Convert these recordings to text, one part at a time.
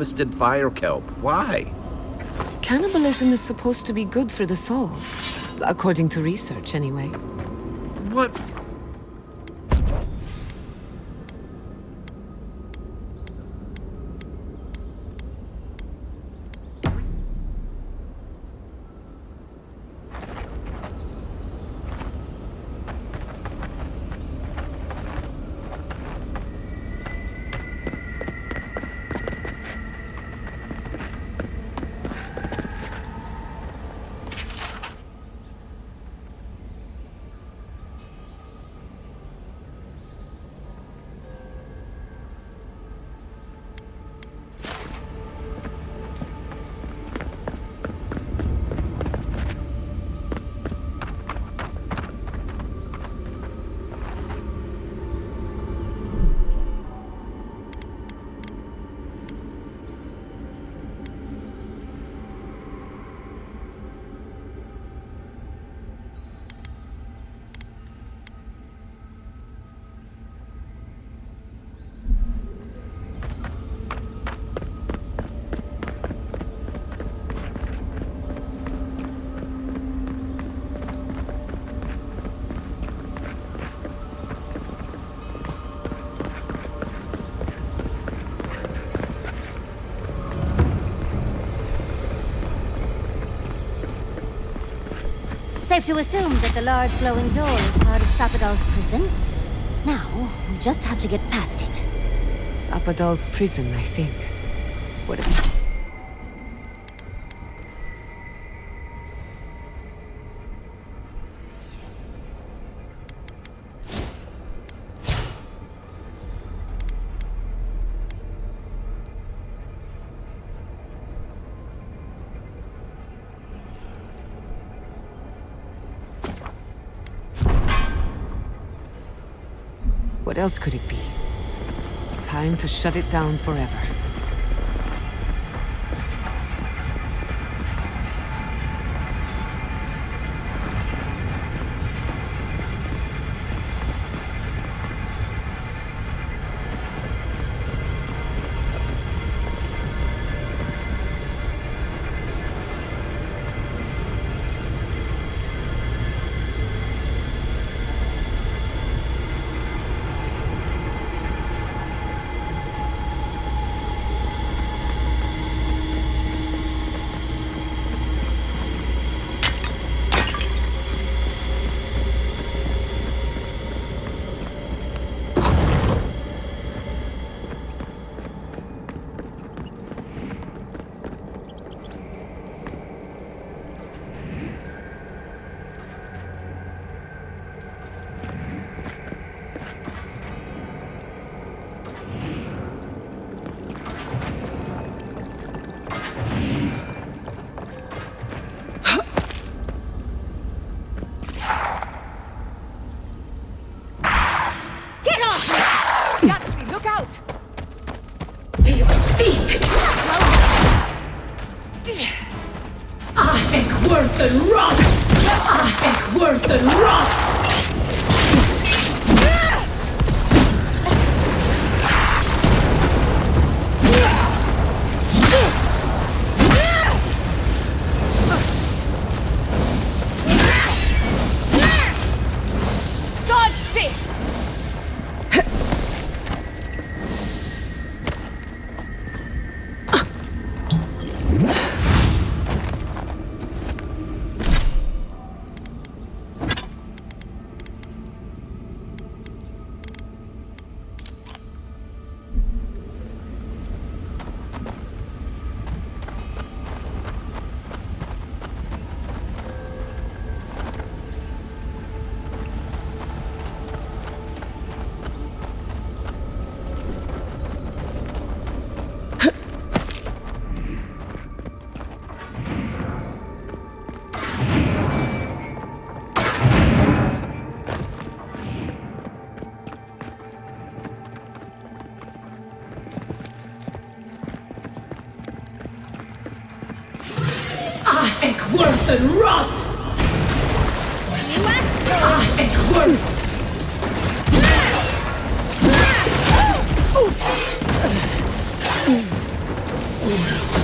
harvested fire kelp. Why? Cannibalism is supposed to be good for the soul. According to research, anyway. What? Safe to assume that the large glowing door is part of Sapadal's prison. Now, we just have to get past it. Sapadal's prison, I think. What if... What else could it be? Time to shut it down forever. Worth and wrath! Worth!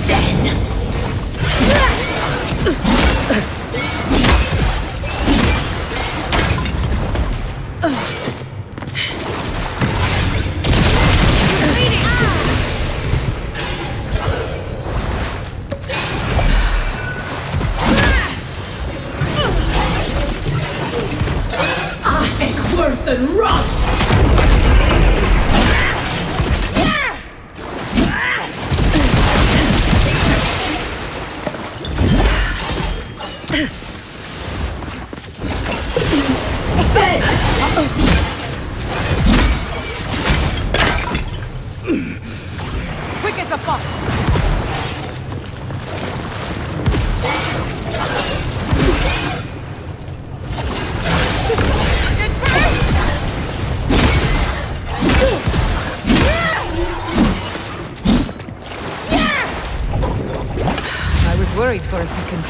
then. Worth and rot! Quick as a fox! I was worried for a second.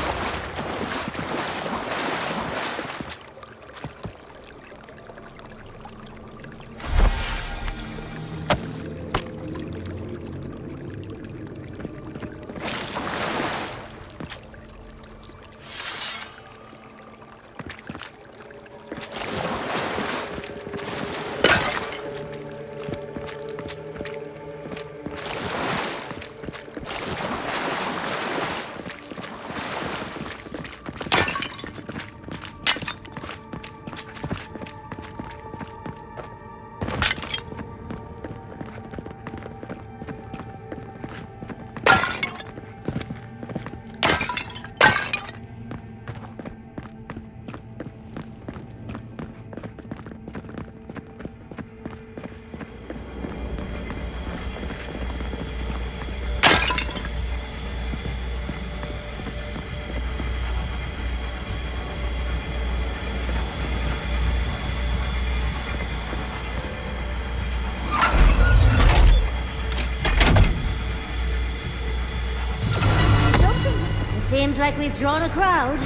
Seems like we've drawn a crowd.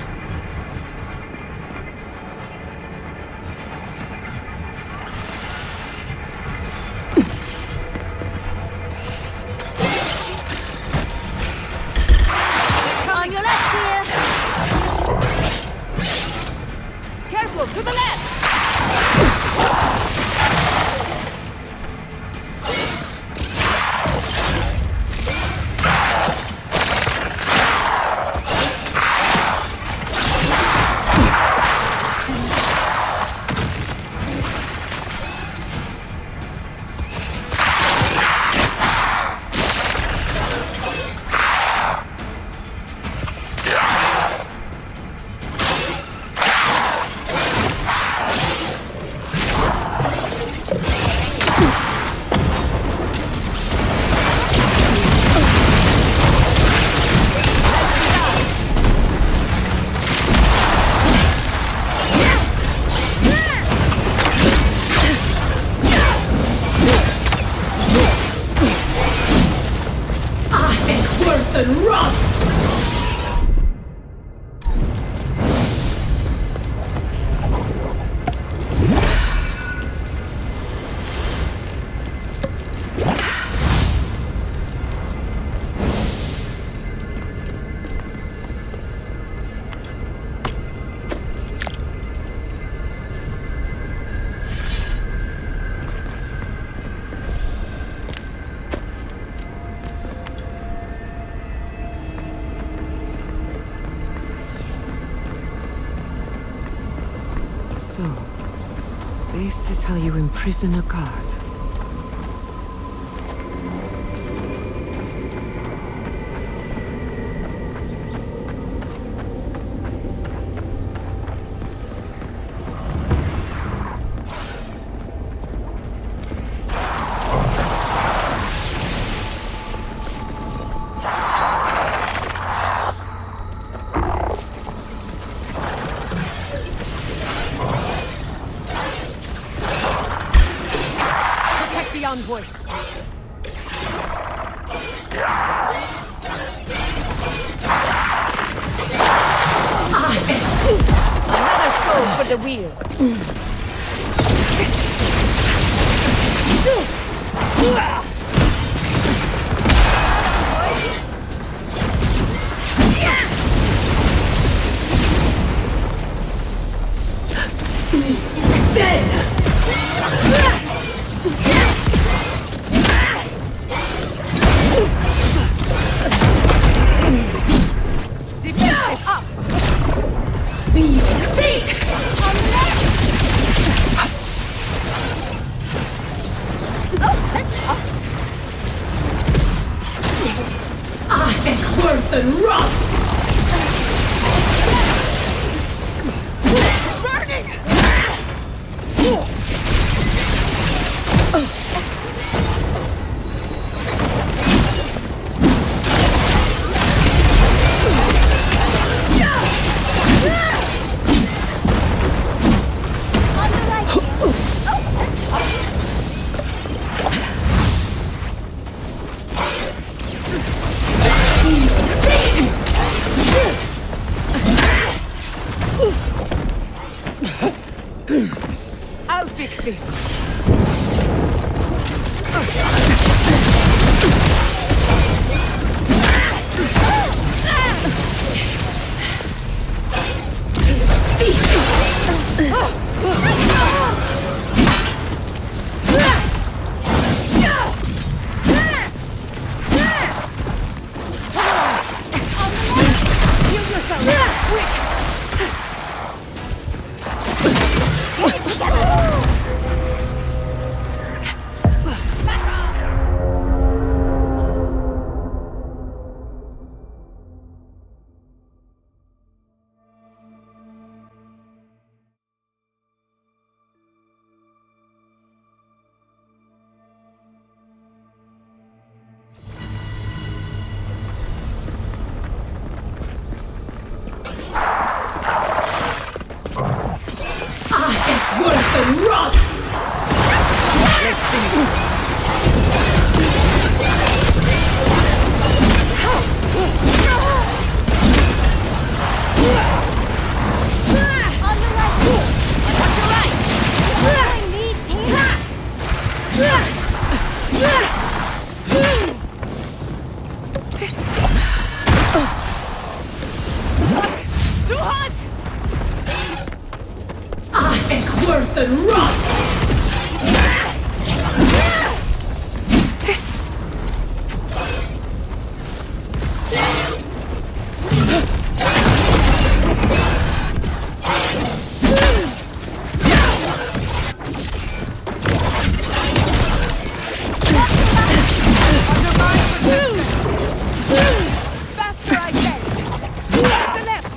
On your left here! Careful, to the left! Worth and rot! So, this is how you imprison a god. Envoy. Another soul for the wheel. worth and rust! I'll fix this. Worth and rust! Let's finish. Too hot! Worth and rust! Faster, I said. To the left.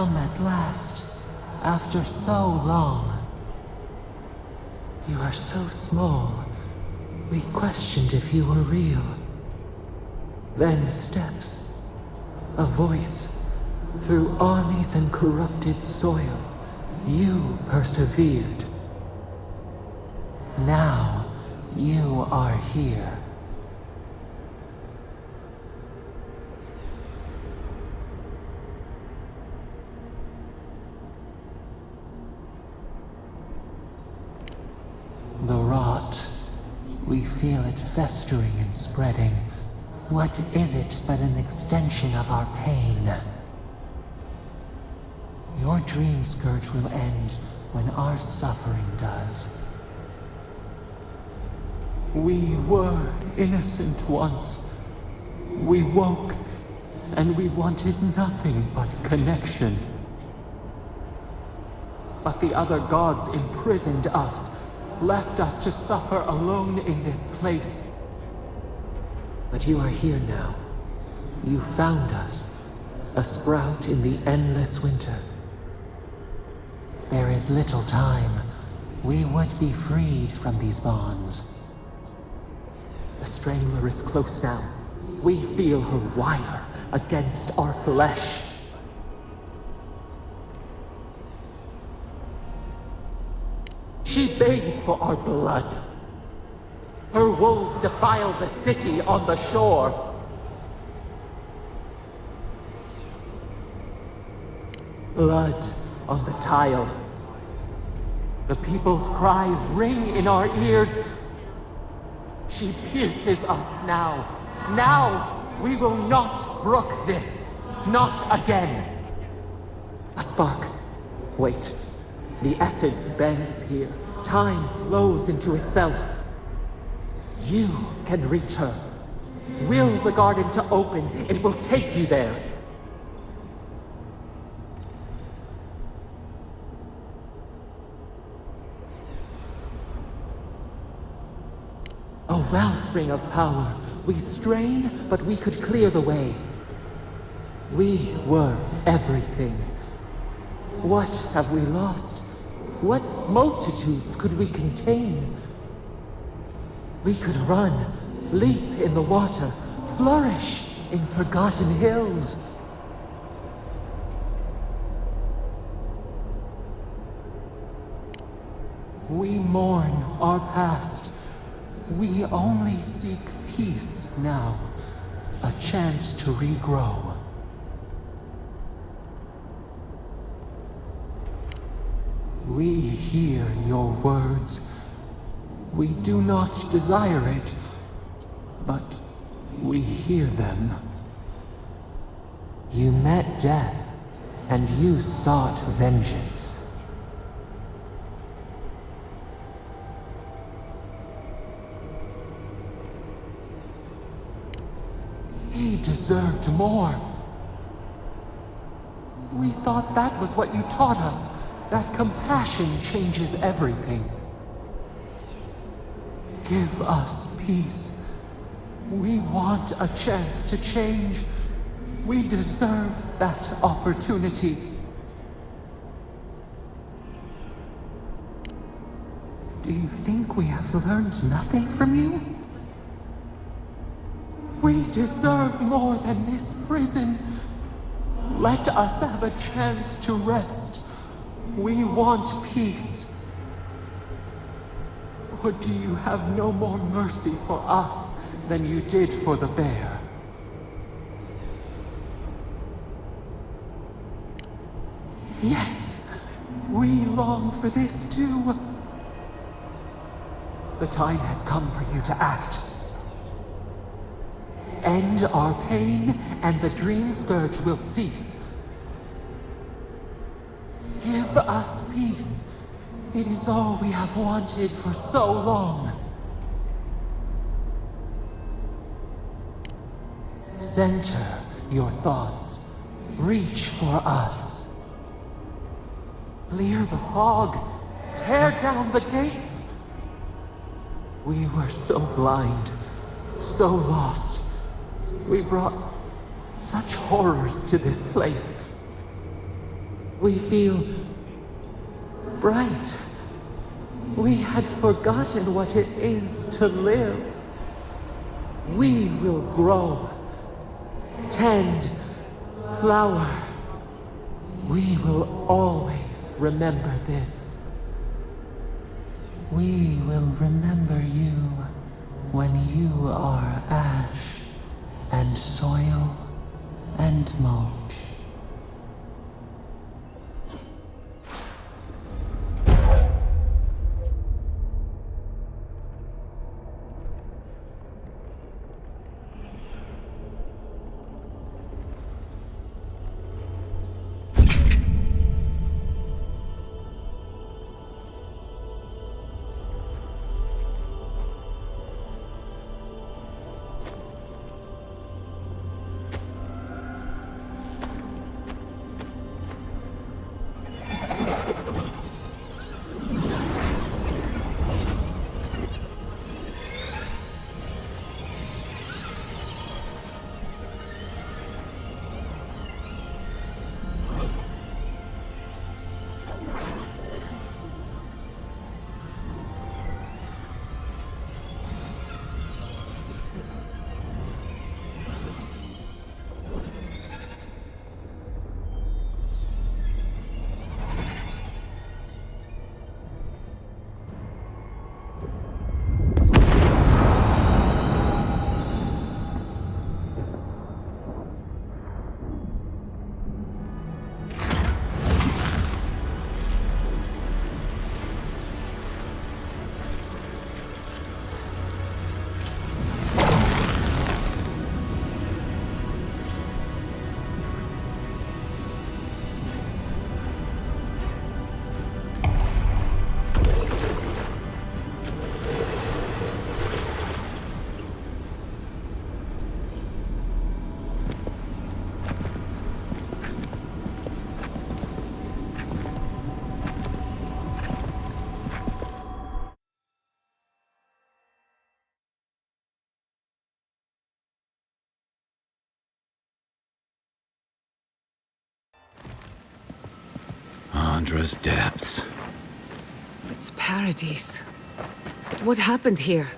come at last, after so long. You are so small, we questioned if you were real. Then steps, a voice, through armies and corrupted soil, you persevered. Now, you are here. The rot. We feel it festering and spreading. What is it but an extension of our pain? Your dream scourge will end when our suffering does. We were innocent once. We woke, and we wanted nothing but connection. But the other gods imprisoned us, left us to suffer alone in this place. But you are here now. You found us, a sprout in the endless winter. There is little time. We would be freed from these bonds. The strangler is close now. We feel her wire against our flesh. She begs for our blood. Her wolves defile the city on the shore. Blood on the tile. The people's cries ring in our ears. She pierces us now. Now, we will not brook this. Not again. A spark. Wait. The essence bends here. Time flows into itself. You can reach her. Will the garden to open. It will take you there. A wellspring of power. We strain, but we could clear the way. We were everything. What have we lost? What multitudes could we contain? We could run, leap in the water, flourish in forgotten hills. We mourn our past. We only seek peace now, a chance to regrow. We hear your words. We do not desire it, but we hear them. You met death, and you sought vengeance. He deserved more. We thought that was what you taught us. That compassion changes everything. Give us peace. We want a chance to change. We deserve that opportunity. Do you think we have learned nothing from you? We deserve more than this prison. Let us have a chance to rest. We want peace. Or do you have no more mercy for us than you did for the bear? Yes, we long for this too. The time has come for you to act. End our pain, and the dream scourge will cease. Give us peace. It is all we have wanted for so long. Center your thoughts. Reach for us. Clear the fog. Tear down the gates. We were so blind, so lost. We brought such horrors to this place. We feel bright. We had forgotten what it is to live. We will grow, tend, flower. We will always remember this. We will remember you when you are ash and soil and mulch. Andra's depths. It's paradise. What happened here?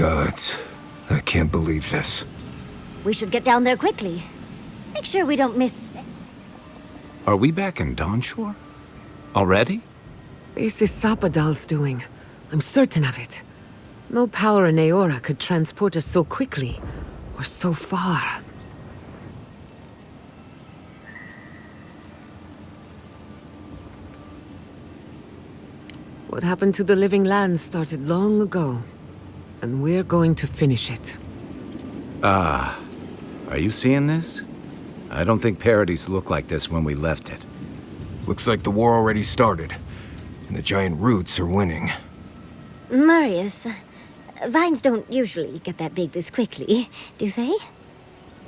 gods. I can't believe this. We should get down there quickly. Make sure we don't miss... Are we back in Dawnshore? Already? This is Sapadal's doing. I'm certain of it. No power in Aora could transport us so quickly, or so far. What happened to the Living Lands started long ago, and we're going to finish it. Are you seeing this? I don't think Paradise looked like this when we left it. Looks like the war already started, and the giant roots are winning. Marius, vines don't usually get that big this quickly, do they?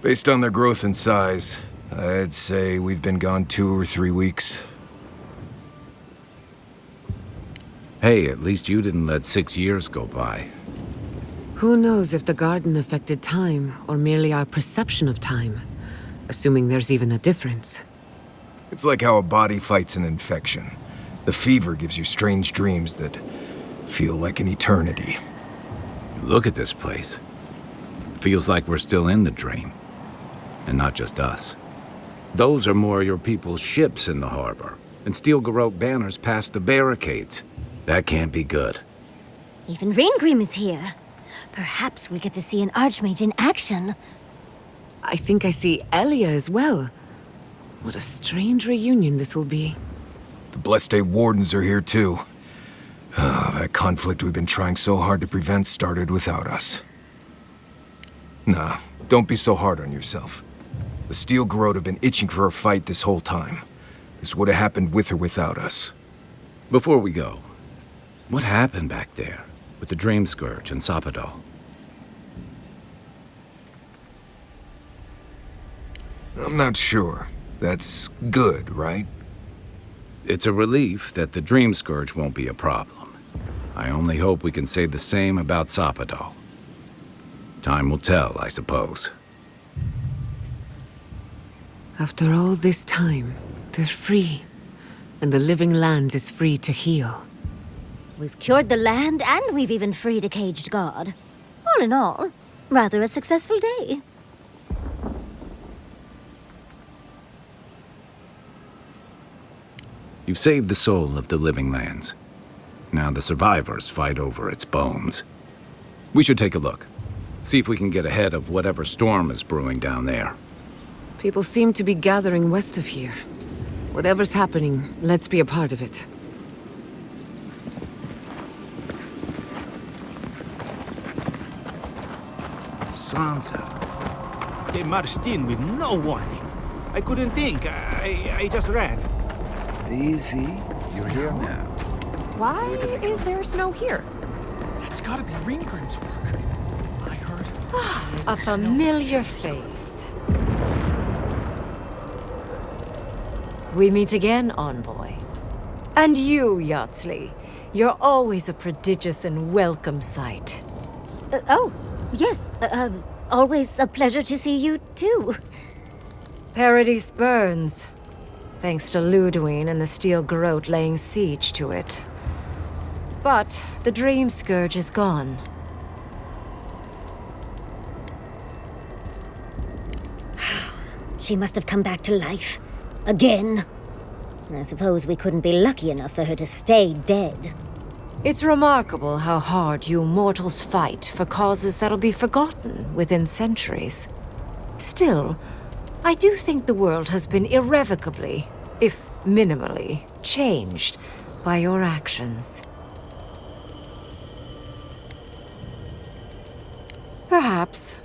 Based on their growth and size, I'd say we've been gone 2 or 3 weeks. Hey, at least you didn't let 6 years go by. Who knows if the garden affected time, or merely our perception of time? Assuming there's even a difference. It's like how a body fights an infection. The fever gives you strange dreams that feel like an eternity. Look at this place. Feels like we're still in the dream. And not just us. Those are more your people's ships in the harbor, and steel garrote banners past the barricades. That can't be good. Even Raingrim is here. Perhaps we'll get to see an Archmage in action. I think I see Elia as well. What a strange reunion this will be. The Blessed Wardens are here too. That conflict we've been trying so hard to prevent started without us. Nah, don't be so hard on yourself. The Steel Garrote have been itching for a fight this whole time. This would have happened with or without us. Before we go, what happened back there with the Dream Scourge and Sapadal? I'm not sure. That's good, right? It's a relief that the Dream Scourge won't be a problem. I only hope we can say the same about Sapadal. Time will tell, I suppose. After all this time, they're free. And the Living Land is free to heal. We've cured the land, and we've even freed a caged god. All in all, rather a successful day. You've saved the soul of the Living Lands. Now the survivors fight over its bones. We should take a look. See if we can get ahead of whatever storm is brewing down there. People seem to be gathering west of here. Whatever's happening, let's be a part of it. Sansa. They marched in with no warning. I couldn't think. I just ran. Easy. You're here now. Why is there snow here? That's gotta be Ringgrim's work. I heard... A familiar face. We meet again, Envoy. And you, Yardsley. You're always a prodigious and welcome sight. Oh, yes. Always a pleasure to see you, too. Paradise burns. Thanks to Ludwine and the Steel Garrote laying siege to it. But the Dream Scourge is gone. She must have come back to life. Again. I suppose we couldn't be lucky enough for her to stay dead. It's remarkable how hard you mortals fight for causes that'll be forgotten within centuries. Still, I do think the world has been irrevocably, if minimally, changed by your actions. Perhaps.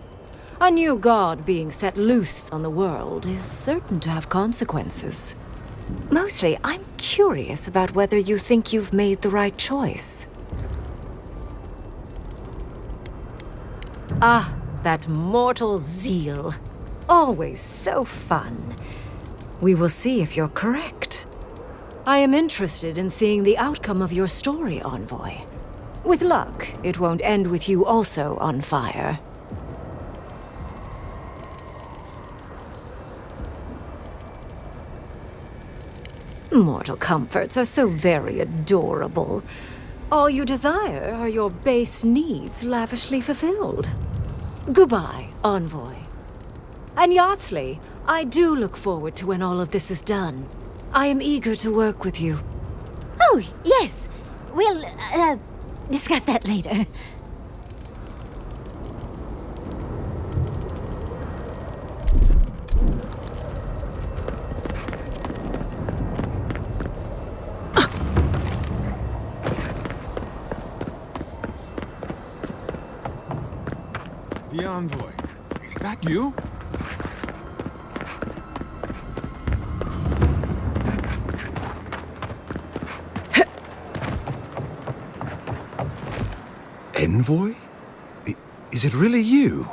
A new god being set loose on the world is certain to have consequences. Mostly, I'm curious about whether you think you've made the right choice. Ah, that mortal zeal. Always so fun. We will see if you're correct. I am interested in seeing the outcome of your story, Envoy. With luck, it won't end with you also on fire. Mortal comforts are so very adorable. All you desire are your base needs lavishly fulfilled. Goodbye, Envoy. And Yardsley, I do look forward to when all of this is done. I am eager to work with you. Oh, yes. We'll, discuss that later. The Envoy. Is that you? Envoy? Is it really you?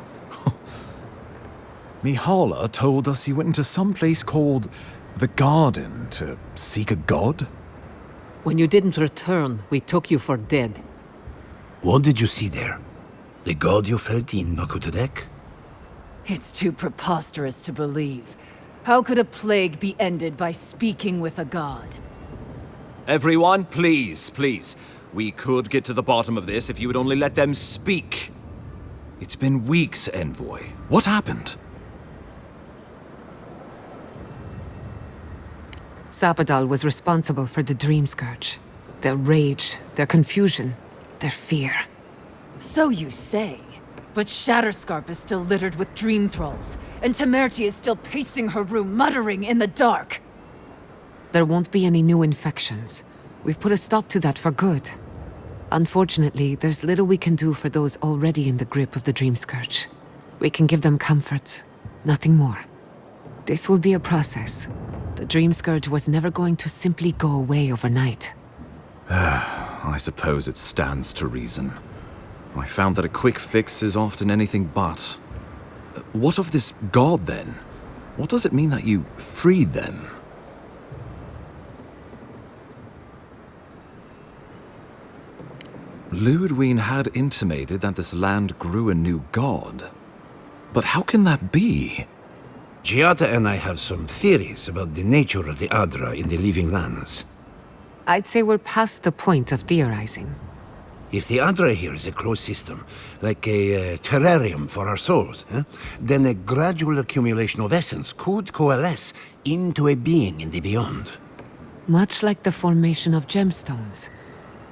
Mihala told us you went into some place called the Garden to seek a god? When you didn't return, we took you for dead. What did you see there? The god you felt in Nakutadek? It's too preposterous to believe. How could a plague be ended by speaking with a god? Everyone, please, please. We could get to the bottom of this if you would only let them speak. It's been weeks, Envoy. What happened? Sapadal was responsible for the Dream Scourge. Their rage, their confusion, their fear. So you say. But Shatterscarp is still littered with dream thralls, and Temerti is still pacing her room, muttering in the dark. There won't be any new infections. We've put a stop to that for good. Unfortunately, there's little we can do for those already in the grip of the Dream Scourge. We can give them comfort, nothing more. This will be a process. The Dream Scourge was never going to simply go away overnight. I suppose it stands to reason. I found that a quick fix is often anything but. What of this god, then? What does it mean that you freed them? Ludwig had intimated that this land grew a new god. But how can that be? Giada and I have some theories about the nature of the Adra in the living lands. I'd say we're past the point of theorizing. If the Adra here is a closed system, like a terrarium for our souls, then a gradual accumulation of essence could coalesce into a being in the beyond. Much like the formation of gemstones.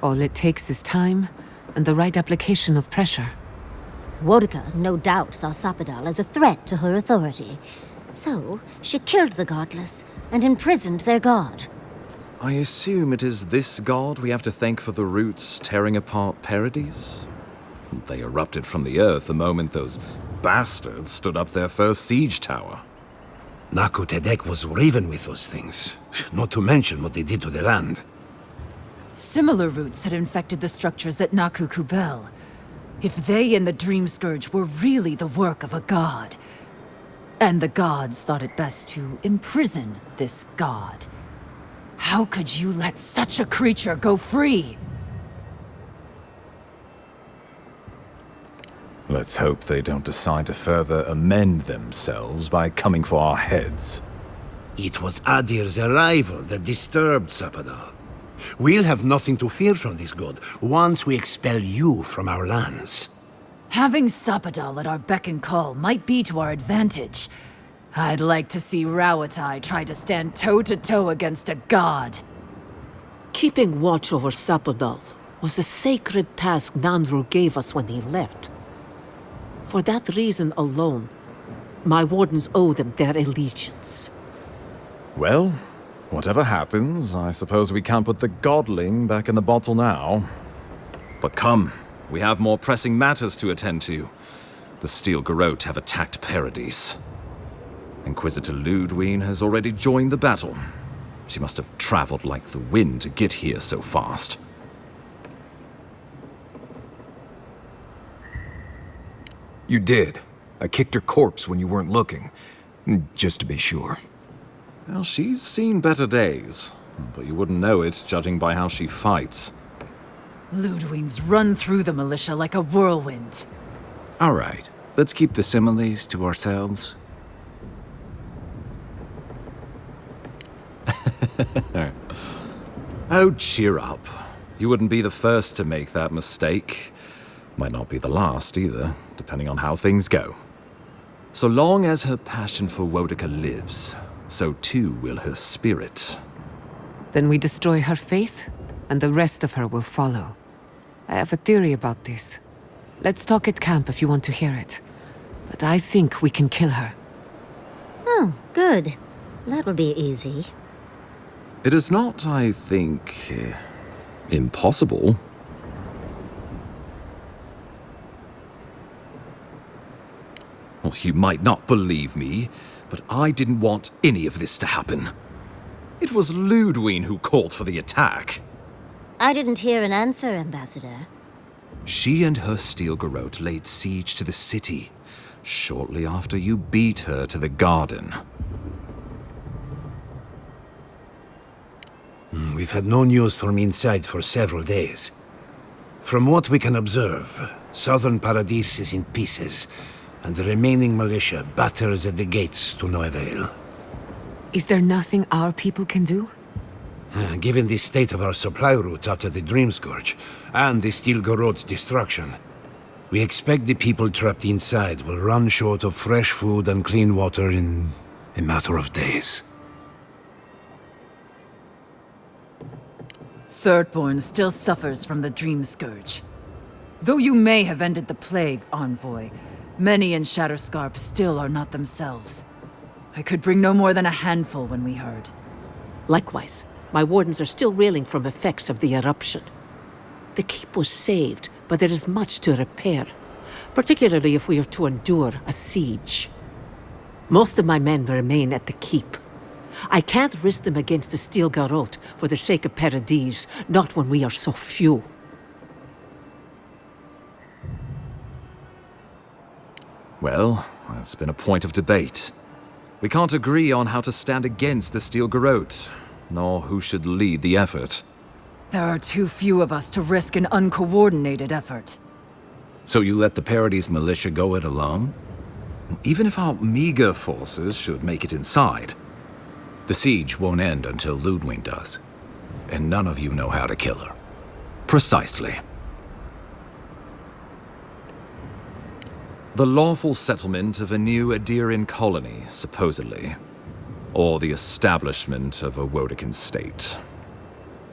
All it takes is time and the right application of pressure. Wodka no doubt saw Sapadal as a threat to her authority. So, she killed the godless and imprisoned their god. I assume it is this god we have to thank for the roots tearing apart Paradise? They erupted from the earth the moment those bastards stood up their first siege tower. Nakutadek was riven with those things, not to mention what they did to the land. Similar roots had infected the structures at Naku Kubel. If they and the Dream Scourge were really the work of a god, and the gods thought it best to imprison this god, how could you let such a creature go free? Let's hope they don't decide to further amend themselves by coming for our heads. It was Adir's arrival that disturbed Sapadal. We'll have nothing to fear from this god once we expel you from our lands. Having Sapadal at our beck and call might be to our advantage. I'd like to see Rawatai try to stand toe-to-toe against a god. Keeping watch over Sapadal was a sacred task Nandru gave us when he left. For that reason alone, my wardens owe them their allegiance. Well, whatever happens, I suppose we can't put the godling back in the bottle now. But come, we have more pressing matters to attend to. The Steel Garrote have attacked Paradise. Inquisitor Ludwig has already joined the battle. She must have traveled like the wind to get here so fast. You did. I kicked her corpse when you weren't looking. Just to be sure. Well, she's seen better days, but you wouldn't know it judging by how she fights. Ludwig's run through the militia like a whirlwind. All right, let's keep the similes to ourselves. Oh, cheer up. You wouldn't be the first to make that mistake. Might not be the last either, depending on how things go. So long as her passion for Wodica lives, so too will her spirit. Then we destroy her faith, and the rest of her will follow. I have a theory about this. Let's talk at camp if you want to hear it. But I think we can kill her. Oh, good. That will be easy. It is not, I think, impossible. Well, you might not believe me, but I didn't want any of this to happen. It was Ludwig who called for the attack. I didn't hear an answer, Ambassador. She and her steel garrote laid siege to the city, shortly after you beat her to the garden. We've had no news from inside for several days. From what we can observe, southern Paradis is in pieces, and the remaining militia batters at the gates to no avail. Is there nothing our people can do? Given the state of our supply route after the Dream Scourge, and the Steel Garrote's destruction, we expect the people trapped inside will run short of fresh food and clean water in a matter of days. Thirdborn still suffers from the Dream Scourge. Though you may have ended the plague, Envoy, many in Shatterscarp still are not themselves. I could bring no more than a handful when we heard. Likewise, my wardens are still reeling from effects of the eruption. The keep was saved, but there is much to repair, particularly if we are to endure a siege. Most of my men remain at the keep. I can't risk them against the Steel Garrote for the sake of Paradis, not when we are so few. Well, that's been a point of debate. We can't agree on how to stand against the Steel Garrote, nor who should lead the effort. There are too few of us to risk an uncoordinated effort. So you let the Paradis militia go it alone? Even if our meager forces should make it inside, the siege won't end until Ludwig does. And none of you know how to kill her. Precisely. The lawful settlement of a new Adirian colony, supposedly. Or the establishment of a Wodican state.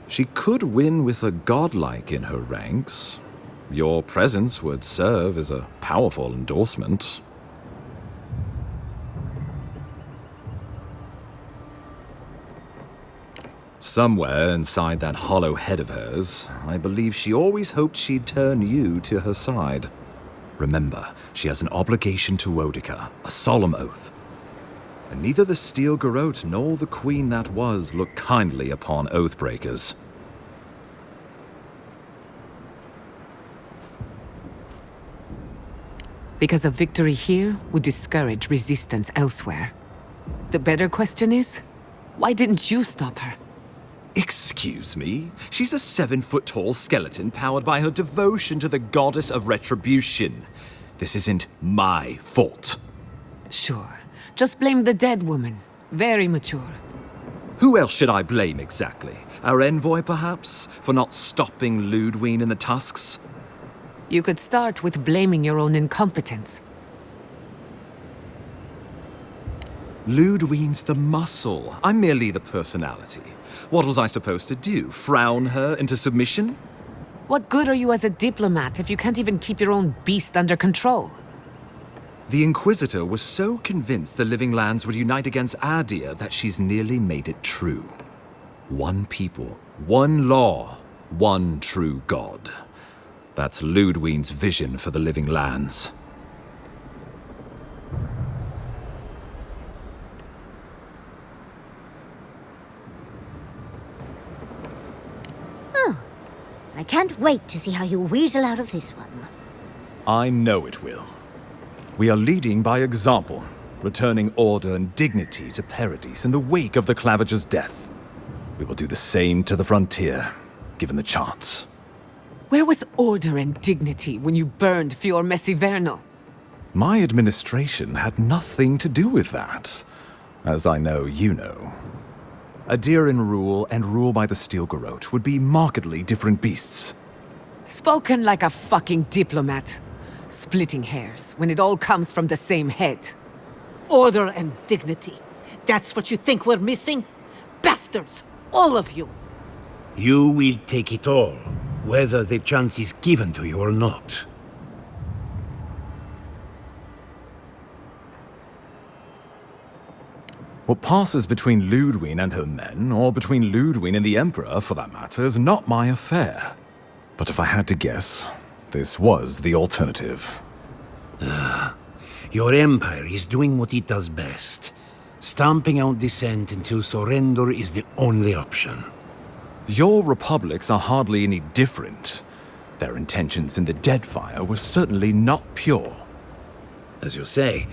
She could win with a godlike in her ranks. Your presence would serve as a powerful endorsement. Somewhere inside that hollow head of hers, I believe she always hoped she'd turn you to her side. Remember, she has an obligation to Wodica, a solemn oath. And neither the Steel Garrote nor the queen that was look kindly upon oathbreakers. Because a victory here would discourage resistance elsewhere. The better question is, why didn't you stop her? Excuse me? She's a 7-foot-tall skeleton powered by her devotion to the goddess of retribution. This isn't my fault. Sure. Just blame the dead woman. Very mature. Who else should I blame exactly? Our envoy, perhaps? For not stopping Ludwig and the Tusks? You could start with blaming your own incompetence. Ludwig's the muscle. I'm merely the personality. What was I supposed to do? Frown her into submission? What good are you as a diplomat if you can't even keep your own beast under control? The Inquisitor was so convinced the Living Lands would unite against Adir that she's nearly made it true. One people, one law, one true God. That's Ludwig's vision for the Living Lands. I can't wait to see how you weasel out of this one. I know it will. We are leading by example, returning order and dignity to Paradis in the wake of the Clavager's death. We will do the same to the frontier, given the chance. Where was order and dignity when you burned Fior Messivernal? My administration had nothing to do with that, as I know you know. Adiran rule and rule by the Steel Garrote would be markedly different beasts. Spoken like a fucking diplomat. Splitting hairs when it all comes from the same head. Order and dignity. That's what you think we're missing? Bastards! All of you! You will take it all, whether the chance is given to you or not. What passes between Ludwig and her men, or between Ludwig and the Emperor, for that matter, is not my affair. But if I had to guess, this was the alternative. Your empire is doing what it does best. Stamping out dissent until surrender is the only option. Your republics are hardly any different. Their intentions in the Deadfire were certainly not pure. As you say,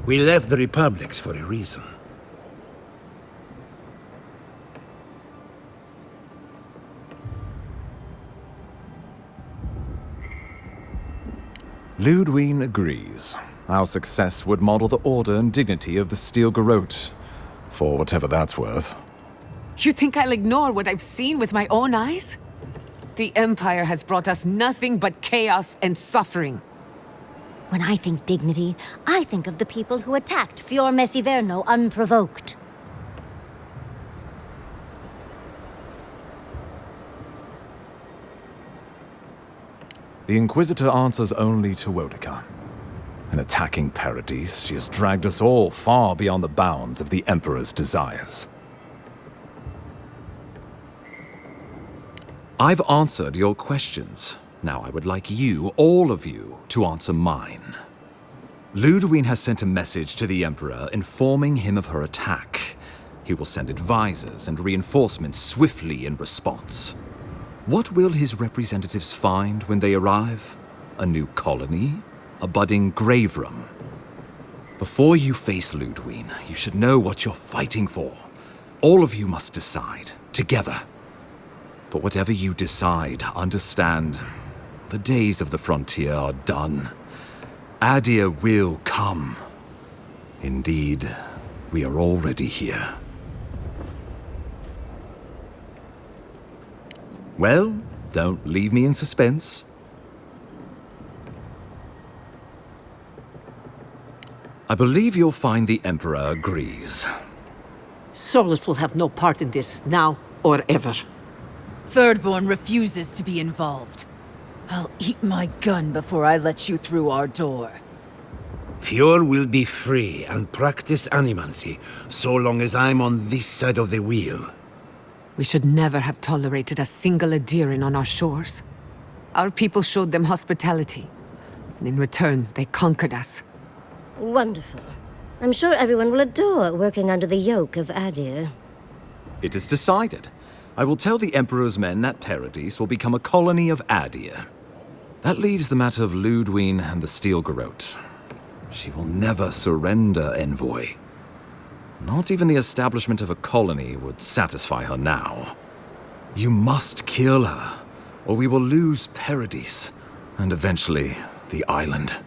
we left the republics for a reason. Ludwig agrees. Our success would model the order and dignity of the Steel Garrote, for whatever that's worth. You think I'll ignore what I've seen with my own eyes? The Empire has brought us nothing but chaos and suffering. When I think dignity, I think of the people who attacked Fior Messiverno unprovoked. The Inquisitor answers only to Wodica. In attacking Paradise, she has dragged us all far beyond the bounds of the Emperor's desires. I've answered your questions. Now I would like you, all of you, to answer mine. Ludwig has sent a message to the Emperor informing him of her attack. He will send advisors and reinforcements swiftly in response. What will his representatives find when they arrive? A new colony? A budding grave room? Before you face Ludwig, you should know what you're fighting for. All of you must decide, together. But whatever you decide, understand, the days of the frontier are done. Adir will come. Indeed, we are already here. Well, don't leave me in suspense. I believe you'll find the Emperor agrees. Solus will have no part in this, now or ever. Thirdborn refuses to be involved. I'll eat my gun before I let you through our door. Fior will be free and practice animancy, so long as I'm on this side of the wheel. We should never have tolerated a single Adiran on our shores. Our people showed them hospitality, and in return, they conquered us. Wonderful. I'm sure everyone will adore working under the yoke of Adir. It is decided. I will tell the Emperor's men that Paradise will become a colony of Adir. That leaves the matter of Ludwig and the Steel Garrote. She will never surrender, Envoy. Not even the establishment of a colony would satisfy her now. You must kill her, or we will lose Paradise, and eventually the island.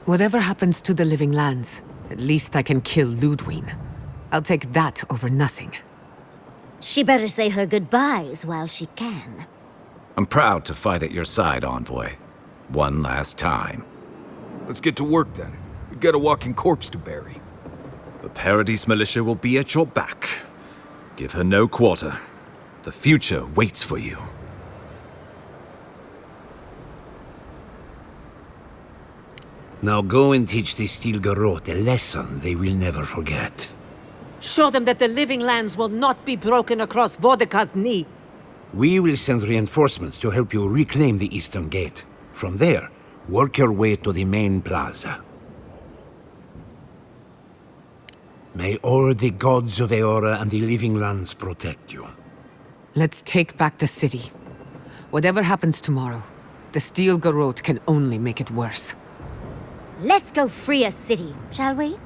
Whatever happens to the living lands, at least I can kill Ludwig. I'll take that over nothing. She better say her goodbyes while she can. I'm proud to fight at your side, Envoy. One last time. Let's get to work then. We've got a walking corpse to bury. The Paradise militia will be at your back. Give her no quarter. The future waits for you. Now go and teach the Steel Garrote a lesson they will never forget. Show them that the living lands will not be broken across Vodika's knee. We will send reinforcements to help you reclaim the Eastern Gate. From there, work your way to the main plaza. May all the gods of Eora and the living lands protect you. Let's take back the city. Whatever happens tomorrow, the Steel Garrote can only make it worse. Let's go free a city, shall we?